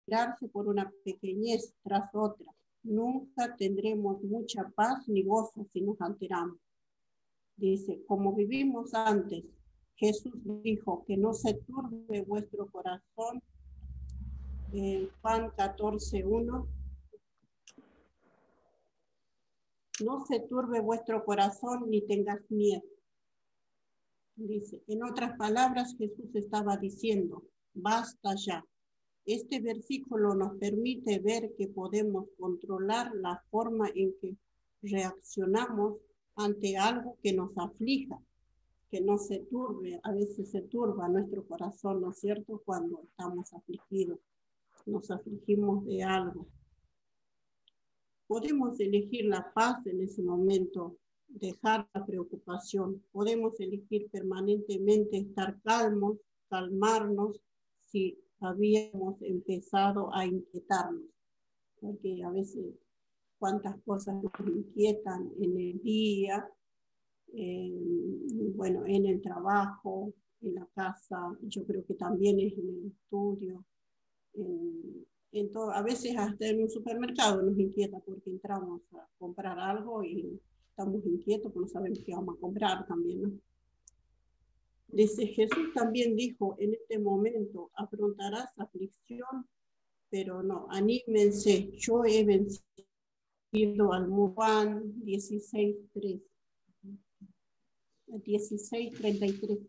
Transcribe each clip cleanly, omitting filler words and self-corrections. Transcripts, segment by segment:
alegrarse por una pequeñez tras otra. Nunca tendremos mucha paz ni gozo si nos alteramos. Dice, como vivimos antes, Jesús dijo que no se turbe vuestro corazón. Juan 14:1. No se turbe vuestro corazón ni tengas miedo. Dice, en otras palabras, Jesús estaba diciendo, basta ya. Este versículo nos permite ver que podemos controlar la forma en que reaccionamos ante algo que nos aflija, que no se turbe. A veces se turba nuestro corazón, ¿no es cierto? Cuando estamos afligidos, nos afligimos de algo. Podemos elegir la paz en ese momento, dejar la preocupación. Podemos elegir permanentemente estar calmos, calmarnos si habíamos empezado a inquietarnos. Porque a veces cuántas cosas nos inquietan en el día, bueno, en el trabajo, en la casa, yo creo que también es en el estudio, a veces hasta en un supermercado nos inquieta porque entramos a comprar algo y estamos inquietos porque no sabemos qué vamos a comprar también, ¿no? Dice, Jesús también dijo, en este momento afrontarás aflicción, pero no, anímense, yo he vencido al mundo. Juan 16:3. 16:33.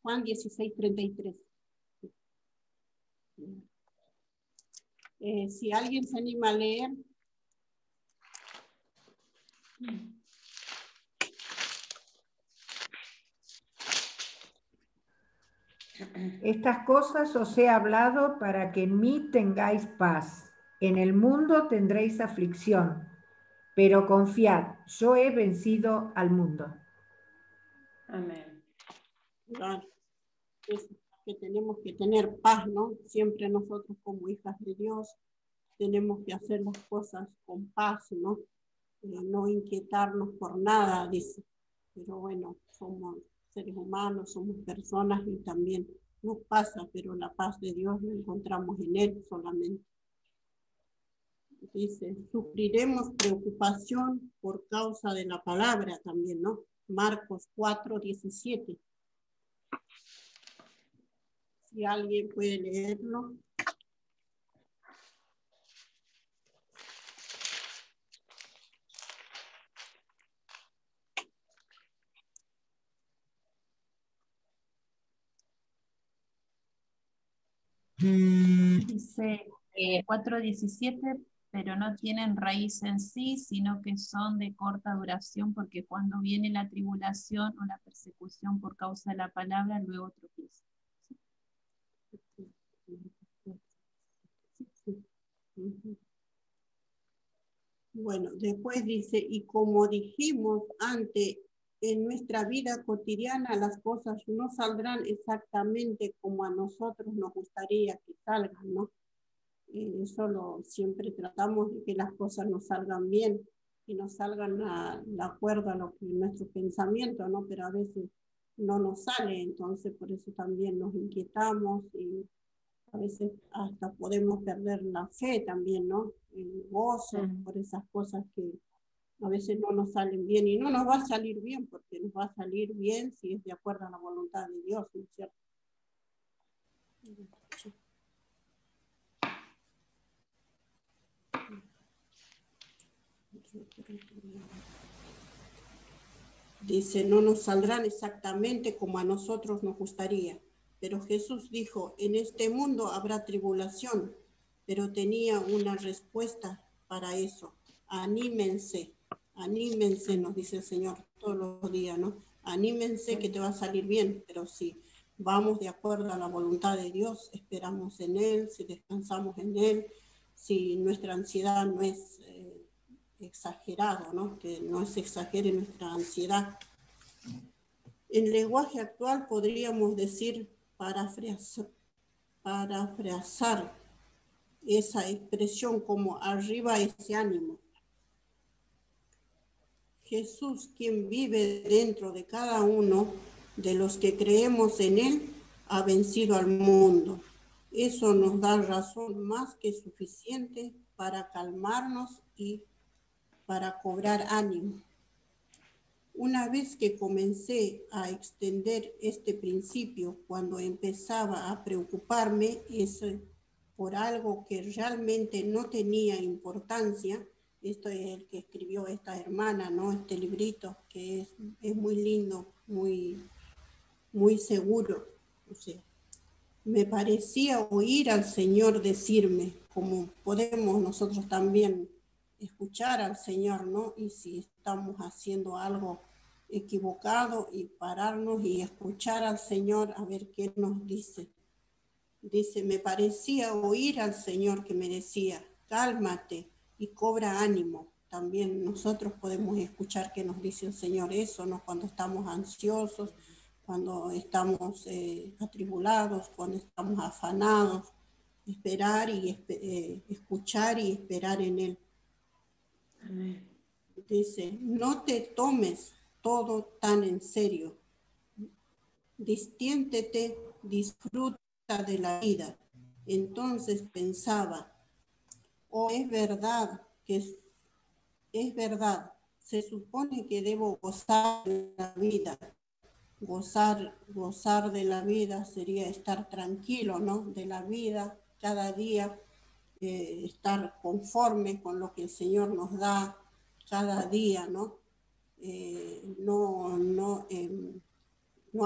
Juan 16:33. Si alguien se anima a leer. Estas cosas os he hablado para que en mí tengáis paz. En el mundo tendréis aflicción, pero confiad, yo he vencido al mundo. Amén. Claro, es que tenemos que tener paz, ¿no? Siempre nosotros como hijas de Dios tenemos que hacer las cosas con paz, ¿no? No inquietarnos por nada, dice. Pero bueno, somos seres humanos, somos personas y también nos pasa, pero la paz de Dios la encontramos en Él solamente. Dice, sufriremos preocupación por causa de la palabra también, ¿no? Marcos 4:17. Si alguien puede leerlo. Dice 4:17, pero no tienen raíz en sí, sino que son de corta duración, porque cuando viene la tribulación o la persecución por causa de la palabra, luego tropieza. Bueno, después dice, y como dijimos antes, en nuestra vida cotidiana las cosas no saldrán exactamente como a nosotros nos gustaría que salgan, ¿no? Siempre tratamos de que las cosas nos salgan bien, que nos salgan de acuerdo a lo que nuestro pensamiento, ¿no? Pero a veces no nos sale, entonces por eso también nos inquietamos y a veces hasta podemos perder la fe también, ¿no? El gozo por esas cosas que a veces no nos salen bien y no nos va a salir bien porque nos va a salir bien si es de acuerdo a la voluntad de Dios, ¿no es cierto? Dice, no nos saldrán exactamente como a nosotros nos gustaría. Pero Jesús dijo, en este mundo habrá tribulación, pero tenía una respuesta para eso. Anímense, nos dice el Señor todos los días, ¿no? Anímense que te va a salir bien, pero si vamos de acuerdo a la voluntad de Dios, esperamos en Él, si descansamos en Él, si nuestra ansiedad no es exagerado, ¿no? Que no se exagere nuestra ansiedad. En lenguaje actual podríamos decir parafrasear esa expresión como arriba ese ánimo. Jesús, quien vive dentro de cada uno de los que creemos en Él, ha vencido al mundo. Eso nos da razón más que suficiente para calmarnos y para cobrar ánimo. Una vez que comencé a extender este principio, cuando empezaba a preocuparme por algo que realmente no tenía importancia, esto es el que escribió esta hermana, ¿no? Este librito que es muy lindo, muy seguro. O sea, me parecía oír al Señor decirme, como podemos nosotros también escuchar al Señor, ¿no? Y si estamos haciendo algo equivocado y pararnos y escuchar al Señor a ver qué nos dice. Dice, me parecía oír al Señor que me decía, cálmate y cobra ánimo. También nosotros podemos escuchar qué nos dice el Señor eso, ¿no? Cuando estamos ansiosos, cuando estamos atribulados, cuando estamos afanados, esperar y escuchar y esperar en Él. Amén. Dice, no te tomes todo tan en serio. Distiéntete, disfruta de la vida. Entonces pensaba, oh, es verdad, es verdad, se supone que debo gozar de la vida. Gozar de la vida sería estar tranquilo, ¿no? De la vida, cada día, estar conforme con lo que el Señor nos da cada día, ¿no? No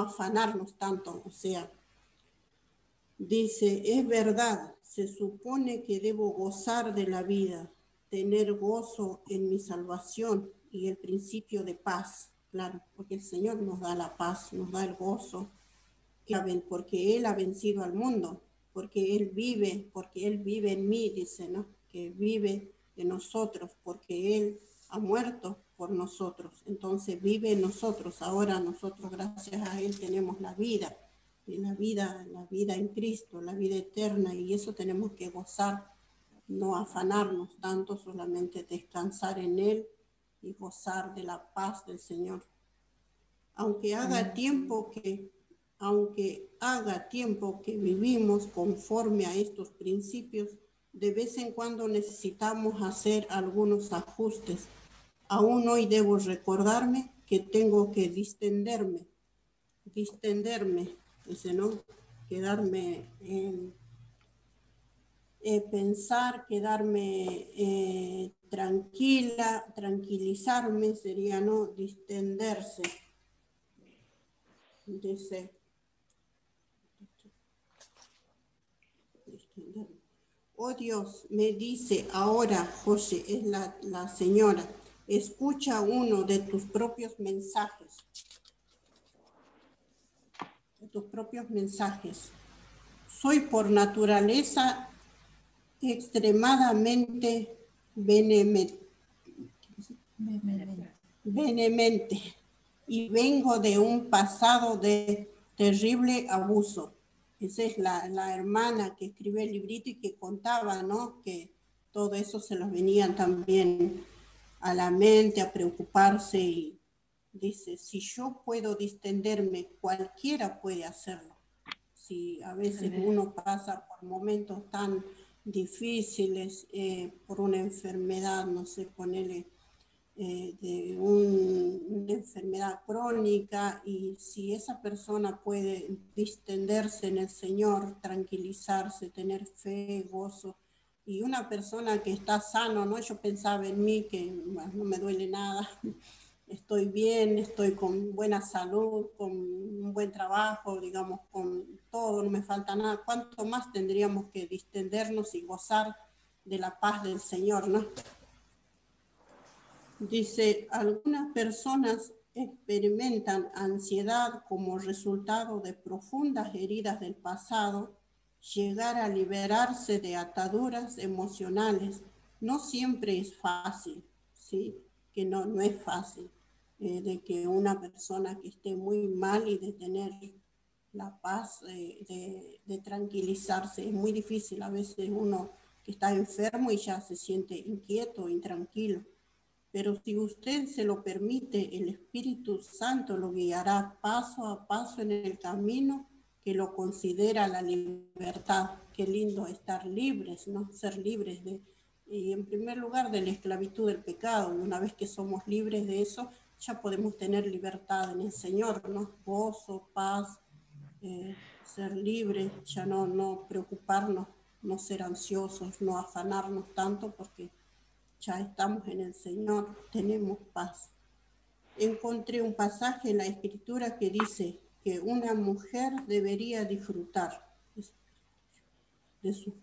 afanarnos tanto, o sea, dice, es verdad, se supone que debo gozar de la vida, tener gozo en mi salvación y el principio de paz, claro, porque el Señor nos da la paz, nos da el gozo, porque Él ha vencido al mundo, porque Él vive en mí, dice, ¿no? Que vive en nosotros, porque Él ha muerto por nosotros, entonces vive en nosotros, ahora nosotros gracias a Él tenemos la vida en Cristo, la vida eterna, y eso tenemos que gozar, no afanarnos tanto, solamente descansar en Él y gozar de la paz del Señor. Aunque haga tiempo que vivimos conforme a estos principios, de vez en cuando necesitamos hacer algunos ajustes. Aún hoy debo recordarme que tengo que distenderme, dice, ¿no? Quedarme en pensar, quedarme tranquilizarme sería, ¿no? Distenderse. Dice, oh Dios, me dice ahora, José, es la señora, escucha uno de tus propios mensajes. Soy por naturaleza extremadamente vehemente y vengo de un pasado de terrible abuso. Esa es la hermana que escribió el librito y que contaba, ¿no? Que todo eso se los venían también a la mente, a preocuparse, y dice, si yo puedo distenderme, cualquiera puede hacerlo. Si a veces uno pasa por momentos tan difíciles, por una enfermedad, no sé, ponele de una enfermedad crónica, y si esa persona puede distenderse en el Señor, tranquilizarse, tener fe, gozo, y una persona que está sano, ¿no? Yo pensaba en mí que bueno, no me duele nada, estoy bien, estoy con buena salud, con un buen trabajo, digamos, con todo, no me falta nada. ¿Cuánto más tendríamos que distendernos y gozar de la paz del Señor, ¿no? Dice, algunas personas experimentan ansiedad como resultado de profundas heridas del pasado. Llegar a liberarse de ataduras emocionales no siempre es fácil, ¿sí? Que no es fácil. De que una persona que esté muy mal y de tener la paz, de tranquilizarse, es muy difícil. A veces uno que está enfermo y ya se siente inquieto, intranquilo. Pero si usted se lo permite, el Espíritu Santo lo guiará paso a paso en el camino que lo considera la libertad. Qué lindo estar libres, ¿no? Ser libres y en primer lugar de la esclavitud del pecado. Y una vez que somos libres de eso, ya podemos tener libertad en el Señor, ¿no? Gozo, paz, ser libres, ya no preocuparnos, no ser ansiosos, no afanarnos tanto, porque ya estamos en el Señor, tenemos paz. Encontré un pasaje en la Escritura que dice que una mujer debería disfrutar de su...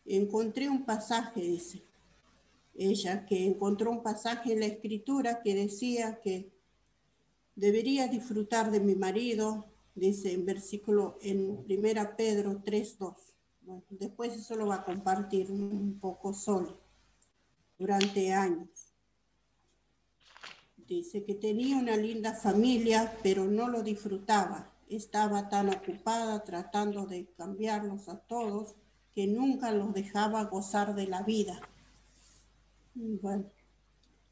Encontré un pasaje, dice ella, que encontró un pasaje en la Escritura que decía que debería disfrutar de mi marido, dice en versículo en 1 Pedro 3:2. Bueno, después eso lo va a compartir un poco solo, durante años. Dice que tenía una linda familia, pero no lo disfrutaba. Estaba tan ocupada tratando de cambiarlos a todos que nunca los dejaba gozar de la vida. Bueno,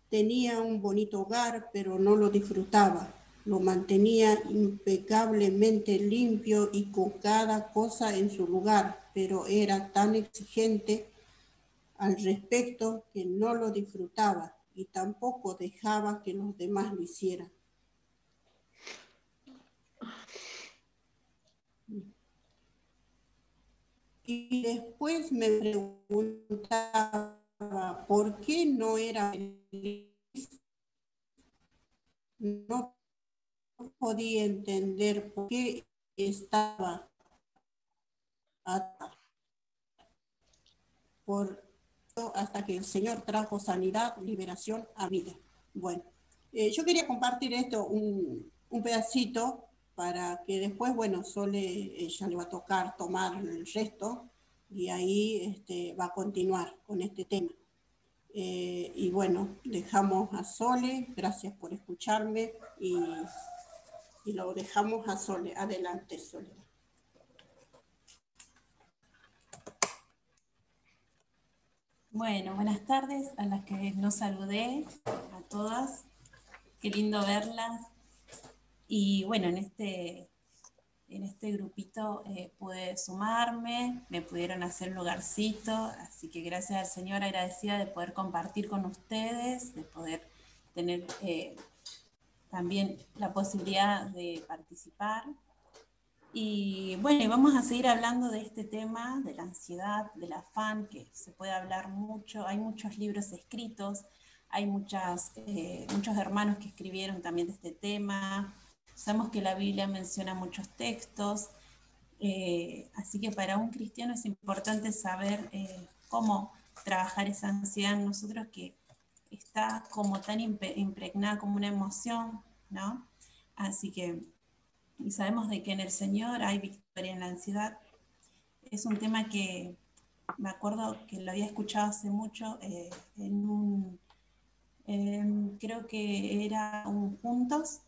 tenía un bonito hogar, pero no lo disfrutaba. Lo mantenía impecablemente limpio y con cada cosa en su lugar, pero era tan exigente al respecto que no lo disfrutaba y tampoco dejaba que los demás lo hicieran. Y después me preguntaba por qué no era feliz. No podía entender por qué estaba atada. Hasta que el Señor trajo sanidad, liberación a vida. Bueno, yo quería compartir esto, un pedacito, para que después, bueno, ella le va a tocar tomar el resto y ahí va a continuar con este tema. Y bueno, dejamos a Sole, gracias por escucharme y lo dejamos a Sole. Adelante, Sole. Bueno, buenas tardes a las que no saludé, a todas. Qué lindo verlas. Y bueno, en este grupito pude sumarme, me pudieron hacer lugarcito, así que gracias al Señor, agradecida de poder compartir con ustedes, de poder tener también la posibilidad de participar. Y bueno, y vamos a seguir hablando de este tema, de la ansiedad, del afán, que se puede hablar mucho. Hay muchos libros escritos, hay muchos hermanos que escribieron también de este tema. Sabemos que la Biblia menciona muchos textos, así que para un cristiano es importante saber cómo trabajar esa ansiedad en nosotros, que está como tan impregnada como una emoción, ¿no? Así que... y sabemos de que en el Señor hay victoria en la ansiedad. Es un tema que me acuerdo que lo había escuchado hace mucho creo que era un Juntos,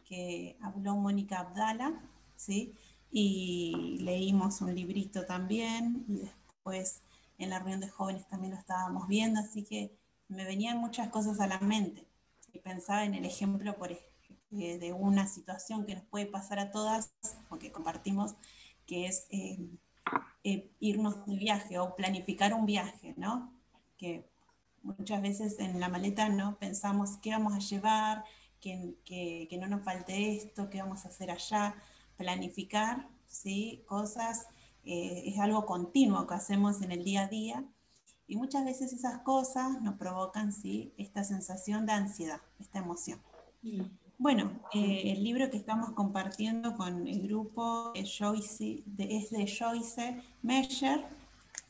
que habló Mónica Abdala, ¿sí? Y leímos un librito también, y después en la reunión de jóvenes también lo estábamos viendo, así que me venían muchas cosas a la mente. Y pensaba en el ejemplo, por ejemplo, de una situación que nos puede pasar a todas, o que compartimos, que es irnos de viaje o planificar un viaje, ¿no? Que muchas veces en la maleta no pensamos qué vamos a llevar, que no nos falte esto, qué vamos a hacer allá. Planificar, ¿sí? Cosas es algo continuo que hacemos en el día a día, y muchas veces esas cosas nos provocan, ¿sí?, esta sensación de ansiedad, esta emoción. Bueno, el libro que estamos compartiendo con el grupo es de Joyce Meyer,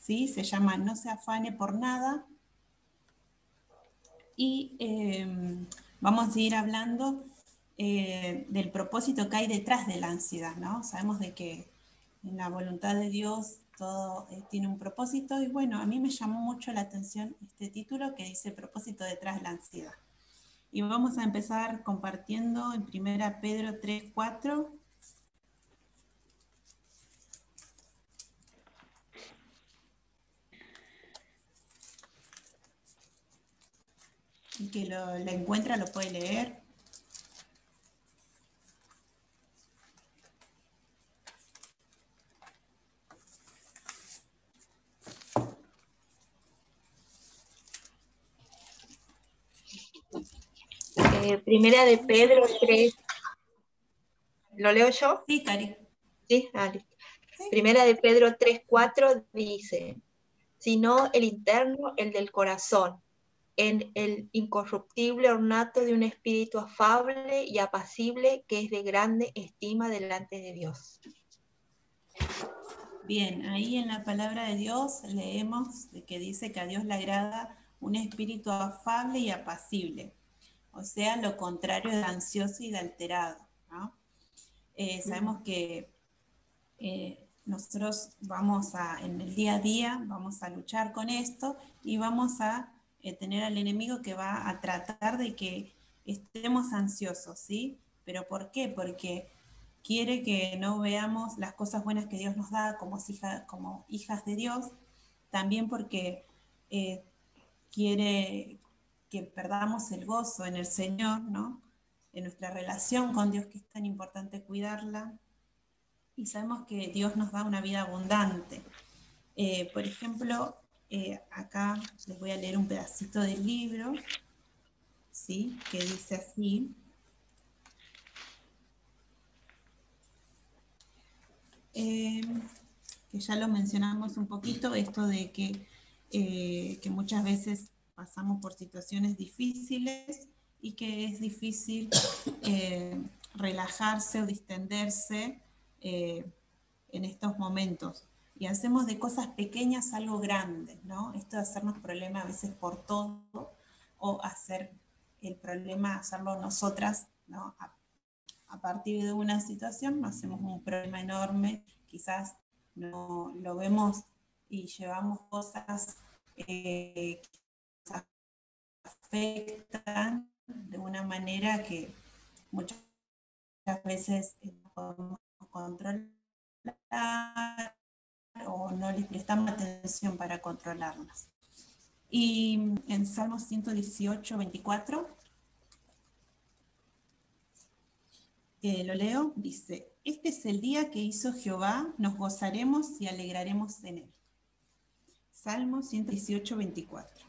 ¿sí? Se llama No se afane por nada. Y vamos a seguir hablando del propósito que hay detrás de la ansiedad, ¿no? Sabemos de que en la voluntad de Dios todo tiene un propósito, y bueno, a mí me llamó mucho la atención este título que dice propósito detrás de la ansiedad. Y vamos a empezar compartiendo en 1 Pedro 3:4. Y que lo encuentra, lo puede leer. Primera de Pedro 3. ¿Lo leo yo? Sí, Cari. Sí, listo. Primera de Pedro 3:4 dice, sino el interno, el del corazón, en el incorruptible ornato de un espíritu afable y apacible que es de grande estima delante de Dios. Bien, ahí en la palabra de Dios leemos de que dice que a Dios le agrada un espíritu afable y apacible, o sea, lo contrario de ansioso y de alterado, ¿no? Sabemos que nosotros en el día a día, vamos a luchar con esto y vamos a tener al enemigo que va a tratar de que estemos ansiosos, ¿sí? ¿Pero por qué? Porque quiere que no veamos las cosas buenas que Dios nos da como hijas de Dios, también porque quiere que perdamos el gozo en el Señor, ¿no? En nuestra relación con Dios, que es tan importante cuidarla. Y sabemos que Dios nos da una vida abundante. Por ejemplo, acá les voy a leer un pedacito del libro, ¿sí? Que dice así. Que ya lo mencionamos un poquito, esto de que muchas veces pasamos por situaciones difíciles y que es difícil relajarse o distenderse en estos momentos. Y hacemos de cosas pequeñas algo grande, ¿no? Esto de hacernos problema a veces por todo, o hacer el problema, hacerlo nosotras, ¿no? A partir de una situación hacemos un problema enorme, quizás no lo vemos y llevamos cosas que nos afectan de una manera que muchas veces no podemos controlar o no les prestamos atención para controlarlas. Y en Salmos 118, 24, lo leo, dice, este es el día que hizo Jehová, nos gozaremos y alegraremos en él. Salmo 118, 24.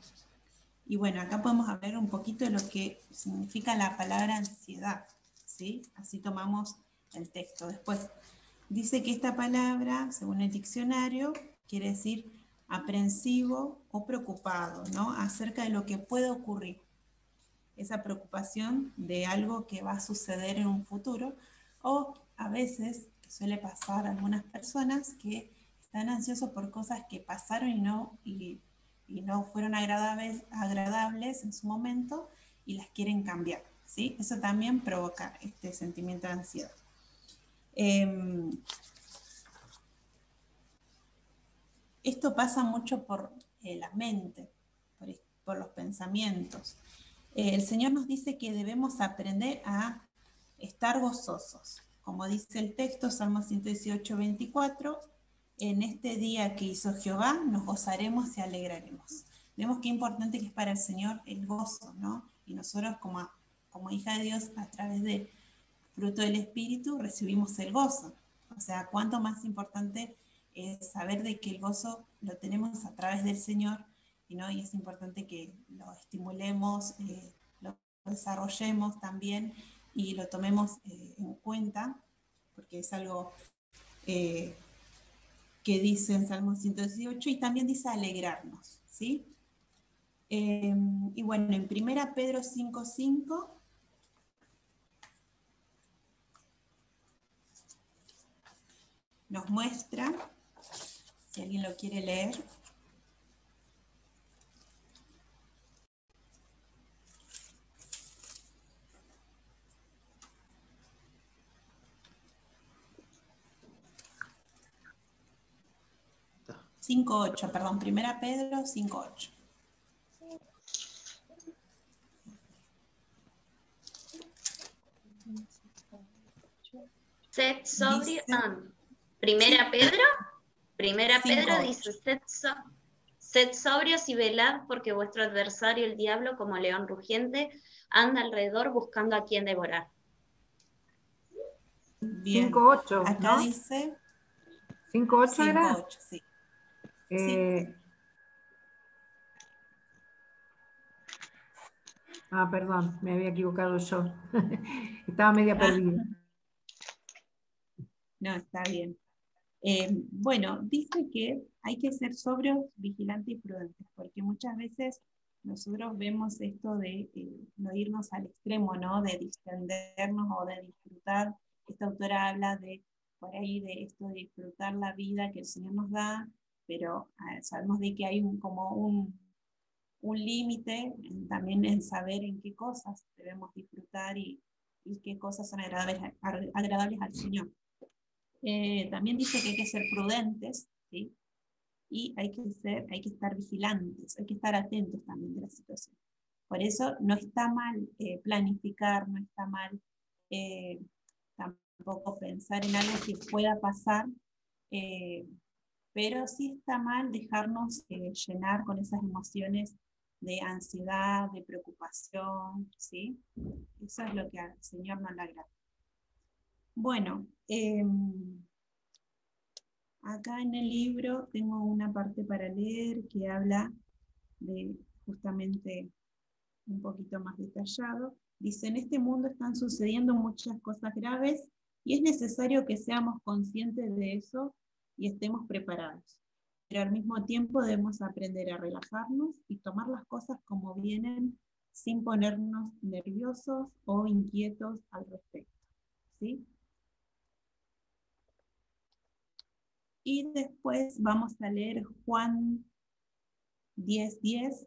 Y bueno, acá podemos hablar un poquito de lo que significa la palabra ansiedad, ¿sí? Así tomamos el texto. Después, dice que esta palabra, según el diccionario, quiere decir aprensivo o preocupado, ¿no? Acerca de lo que puede ocurrir. Esa preocupación de algo que va a suceder en un futuro, o a veces, que suele pasar a algunas personas que están ansiosos por cosas que pasaron y no fueron agradables en su momento y las quieren cambiar, ¿sí? Eso también provoca este sentimiento de ansiedad. Esto pasa mucho por la mente, por los pensamientos. El Señor nos dice que debemos aprender a estar gozosos. Como dice el texto, Salmo 118, 24, en este día que hizo Jehová, nos gozaremos y alegraremos. Vemos qué importante que es para el Señor el gozo, ¿no? Y nosotros como hija de Dios, a través del fruto del Espíritu, recibimos el gozo. O sea, cuánto más importante es saber de que el gozo lo tenemos a través del Señor, ¿no? Y es importante que lo estimulemos, lo desarrollemos también y lo tomemos en cuenta, porque es algo que dice en Salmo 118 y también dice alegrarnos, ¿sí? Y bueno, en 1 Pedro 5:5 nos muestra, si alguien lo quiere leer, perdón, 1 Pedro 5:8. Sed sobrio. Primera Pedro dice, sed sobrios y velad, porque vuestro adversario el diablo, como león rugiente, anda alrededor buscando a quien devorar. Bien. 5:8, Acá ¿no? dice 5:8 era. 5:8, sí. Sí. Ah, perdón, me había equivocado yo. Estaba media perdida. No, está bien. Bueno, dice que hay que ser sobrios, vigilantes y prudentes, porque muchas veces nosotros vemos esto de no irnos al extremo, ¿no? De distendernos o de disfrutar. Esta autora habla de, por ahí, de esto de disfrutar la vida que el Señor nos da, pero sabemos de que hay como un límite también en saber en qué cosas debemos disfrutar y qué cosas son agradables al Señor. También dice que hay que ser prudentes, ¿sí? Y hay que estar vigilantes, hay que estar atentos también de la situación. Por eso no está mal planificar, no está mal tampoco pensar en algo que pueda pasar, pero sí está mal dejarnos llenar con esas emociones de ansiedad, de preocupación, ¿sí? Eso es lo que al Señor no le agrada. Bueno, acá en el libro tengo una parte para leer que habla de justamente un poquito más detallado. Dice, en este mundo están sucediendo muchas cosas graves y es necesario que seamos conscientes de eso y estemos preparados. Pero al mismo tiempo debemos aprender a relajarnos y tomar las cosas como vienen sin ponernos nerviosos o inquietos al respecto, ¿sí? Y después vamos a leer Juan 10:10.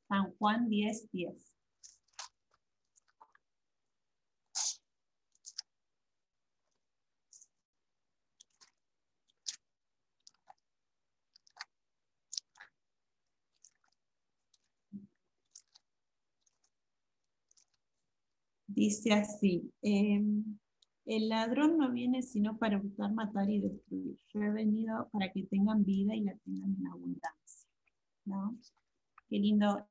San Juan 10:10. Dice así, el ladrón no viene sino para hurtar, matar y destruir. Yo he venido para que tengan vida y la tengan en abundancia, ¿no? Qué lindo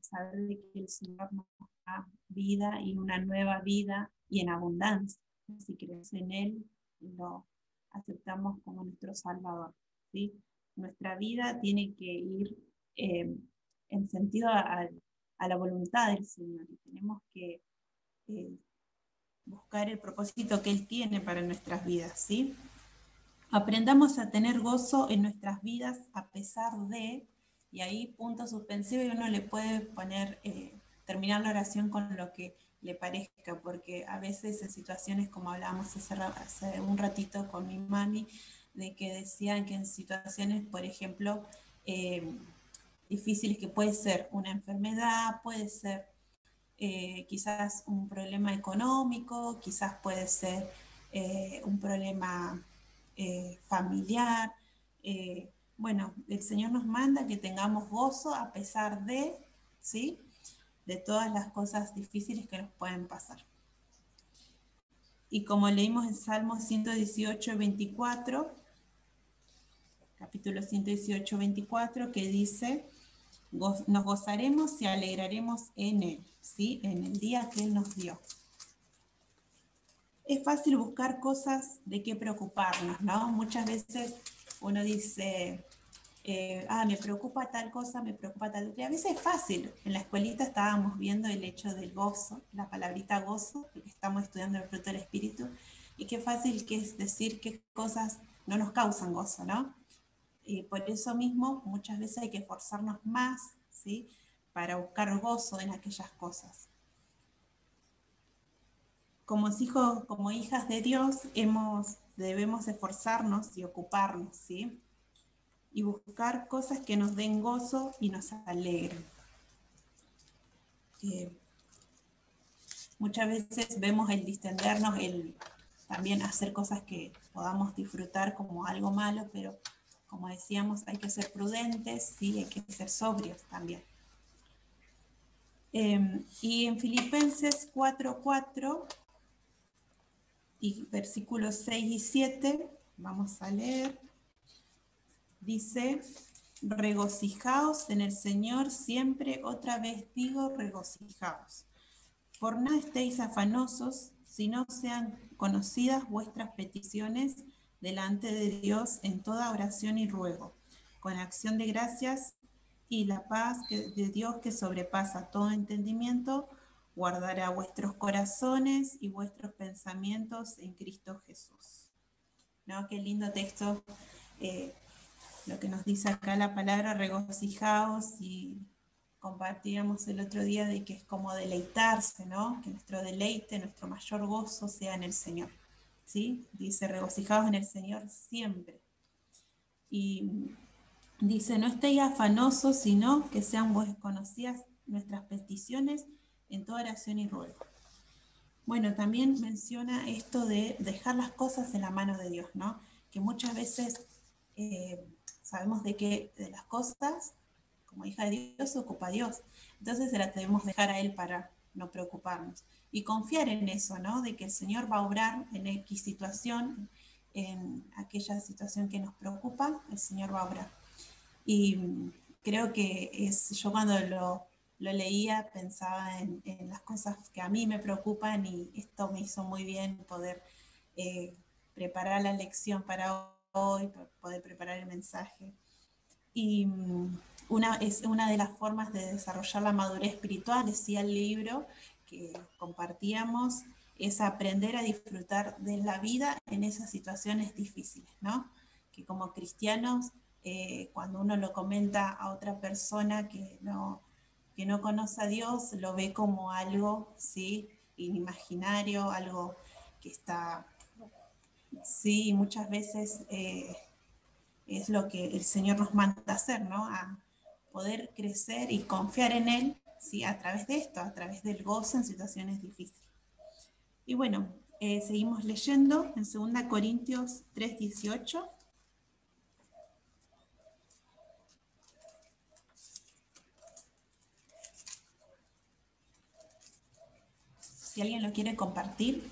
saber de que el Señor nos da vida y una nueva vida y en abundancia. Si crees en Él, lo aceptamos como nuestro Salvador, ¿sí? Nuestra vida tiene que ir en sentido a la voluntad del Señor y tenemos que buscar el propósito que Él tiene para nuestras vidas, ¿sí? Aprendamos a tener gozo en nuestras vidas a pesar de, y ahí punto suspensivo y uno le puede poner, terminar la oración con lo que le parezca, porque a veces en situaciones como hablábamos hace un ratito con mi mami, de que decían que en situaciones, por ejemplo, difíciles que puede ser una enfermedad, puede ser quizás un problema económico, quizás puede ser un problema familiar. Bueno, el Señor nos manda que tengamos gozo a pesar de, ¿sí? De todas las cosas difíciles que nos pueden pasar. Y como leímos en Salmo 118, 24, capítulo 118, 24, que dice, nos gozaremos y alegraremos en Él, ¿sí? En el día que Él nos dio. Es fácil buscar cosas de qué preocuparnos, ¿no? Muchas veces uno dice, me preocupa tal cosa, me preocupa tal otra. Y a veces es fácil. En la escuelita estábamos viendo el hecho del gozo, la palabrita gozo, porque estamos estudiando el fruto del Espíritu, y qué fácil que es decir qué cosas no nos causan gozo, ¿no? Y por eso mismo muchas veces hay que esforzarnos más, ¿sí? Para buscar gozo en aquellas cosas. Como hijos, como hijas de Dios, debemos esforzarnos y ocuparnos, ¿sí? Y buscar cosas que nos den gozo y nos alegren. Muchas veces vemos el distendernos, el también hacer cosas que podamos disfrutar como algo malo, pero como decíamos, hay que ser prudentes, ¿sí? Hay que ser sobrios también. Y en Filipenses 4:4 y versículos 6 y 7, vamos a leer, dice, regocijaos en el Señor siempre, otra vez digo, regocijaos. Por nada estéis afanosos, sino sean conocidas vuestras peticiones delante de Dios en toda oración y ruego, con acción de gracias, y la paz de Dios que sobrepasa todo entendimiento, guardará vuestros corazones y vuestros pensamientos en Cristo Jesús. ¿No? Qué lindo texto, lo que nos dice acá la palabra, regocijaos, y compartíamos el otro día de que es como deleitarse, ¿no? Que nuestro deleite, nuestro mayor gozo sea en el Señor, ¿sí? Dice, regocijaos en el Señor siempre. Y dice, no estéis afanosos, sino que sean conocidas nuestras peticiones en toda oración y ruego. Bueno, también menciona esto de dejar las cosas en la mano de Dios, ¿no? Que muchas veces sabemos de que de las cosas, como hija de Dios, se ocupa Dios. Entonces se la debemos dejar a Él para no preocuparnos. Y confiar en eso, ¿no? De que el Señor va a obrar en X situación, en aquella situación que nos preocupa, el Señor va a obrar. Y creo que yo cuando lo leía pensaba en las cosas que a mí me preocupan, y esto me hizo muy bien poder preparar la lección para hoy, poder preparar el mensaje. Y es una de las formas de desarrollar la madurez espiritual, decía el libro que compartíamos, es aprender a disfrutar de la vida en esas situaciones difíciles, ¿no? Que como cristianos, cuando uno lo comenta a otra persona que no conoce a Dios, lo ve como algo, ¿sí?, inimaginario, algo que está, sí, muchas veces es lo que el Señor nos manda a hacer, ¿no? A poder crecer y confiar en Él, ¿sí?, a través de esto, a través del gozo en situaciones difíciles. Y bueno, seguimos leyendo en 2 Corintios 3:18. Si alguien lo quiere compartir.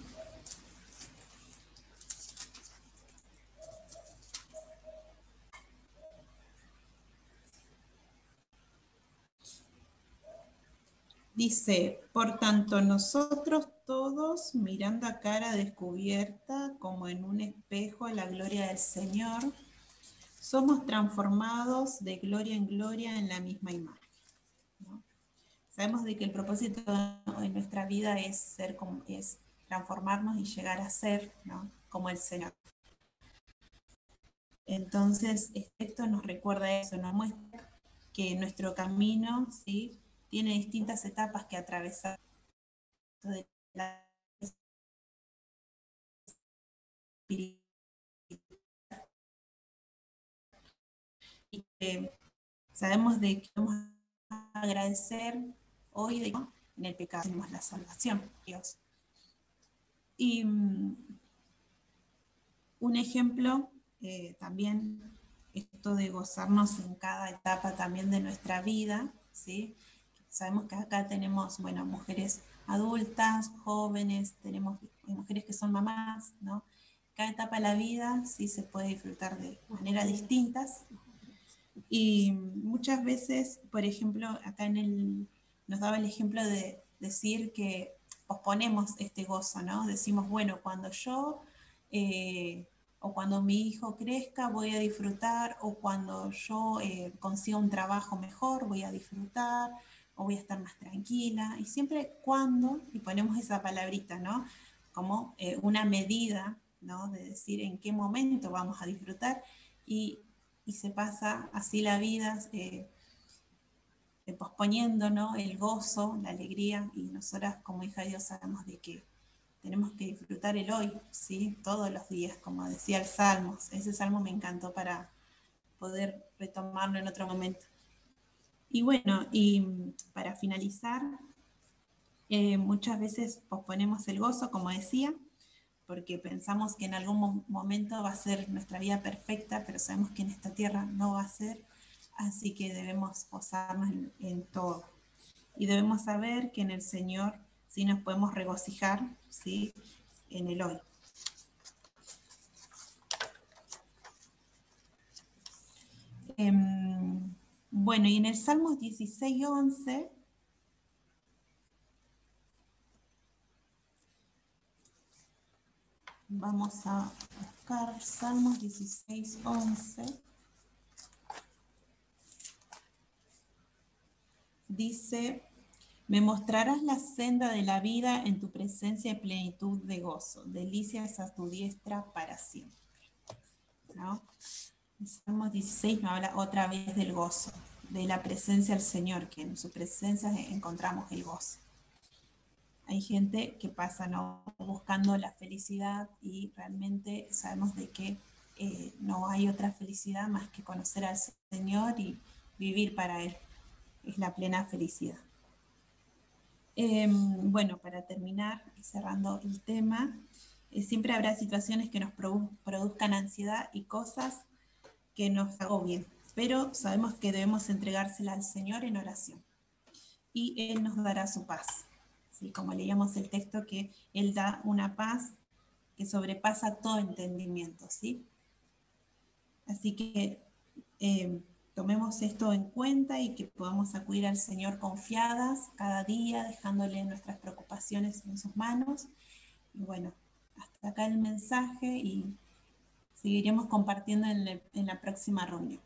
Dice, por tanto, nosotros todos, mirando a cara descubierta, como en un espejo a la gloria del Señor, somos transformados de gloria en gloria en la misma imagen, ¿no? Sabemos de que el propósito en nuestra vida es transformarnos y llegar a ser, ¿no?, como el Señor. Entonces, esto nos recuerda eso, nos muestra que nuestro camino, ¿sí?, tiene distintas etapas que atravesar. De la espiritualidad, y que sabemos de que vamos a agradecer hoy de que en el pecado tenemos la salvación, Dios. Y un ejemplo también, esto de gozarnos en cada etapa también de nuestra vida, ¿sí? Sabemos que acá tenemos, bueno, mujeres adultas, jóvenes, tenemos mujeres que son mamás, ¿no? Cada etapa de la vida sí se puede disfrutar de maneras distintas. Y muchas veces, por ejemplo, acá nos daba el ejemplo de decir que posponemos este gozo, ¿no? Decimos, bueno, cuando yo o cuando mi hijo crezca voy a disfrutar, o cuando yo consiga un trabajo mejor voy a disfrutar, o voy a estar más tranquila. Y siempre cuando, y ponemos esa palabrita, ¿no?, como una medida, ¿no?, de decir en qué momento vamos a disfrutar, y se pasa así la vida, posponiendo, ¿no?, el gozo, la alegría. Y nosotras como hija de Dios sabemos de que tenemos que disfrutar el hoy, ¿sí?, todos los días, como decía el Salmo. Ese Salmo me encantó para poder retomarlo en otro momento. Y bueno, y para finalizar, muchas veces posponemos el gozo, como decía, porque pensamos que en algún momento va a ser nuestra vida perfecta, pero sabemos que en esta tierra no va a ser, así que debemos gozarnos en todo. Y debemos saber que en el Señor sí nos podemos regocijar, ¿sí?, en el hoy. Bueno, y en el Salmos 16:11, vamos a buscar Salmos 16:11. dice, me mostrarás la senda de la vida en tu presencia y plenitud de gozo, delicias a tu diestra para siempre. ¿No? El Salmo 16 nos habla otra vez del gozo, de la presencia del Señor, que en su presencia encontramos el gozo. Hay gente que pasa, ¿no?, buscando la felicidad, y realmente sabemos de que no hay otra felicidad más que conocer al Señor y vivir para Él. Es la plena felicidad. Bueno, para terminar y cerrando el tema, siempre habrá situaciones que nos produzcan ansiedad y cosas que nos agobien, pero sabemos que debemos entregársela al Señor en oración y Él nos dará su paz. ¿Sí? Como leíamos el texto, que Él da una paz que sobrepasa todo entendimiento, ¿sí? Así que tomemos esto en cuenta y que podamos acudir al Señor confiadas cada día, dejándole nuestras preocupaciones en sus manos. Y bueno, hasta acá el mensaje, y seguiremos compartiendo en la próxima reunión.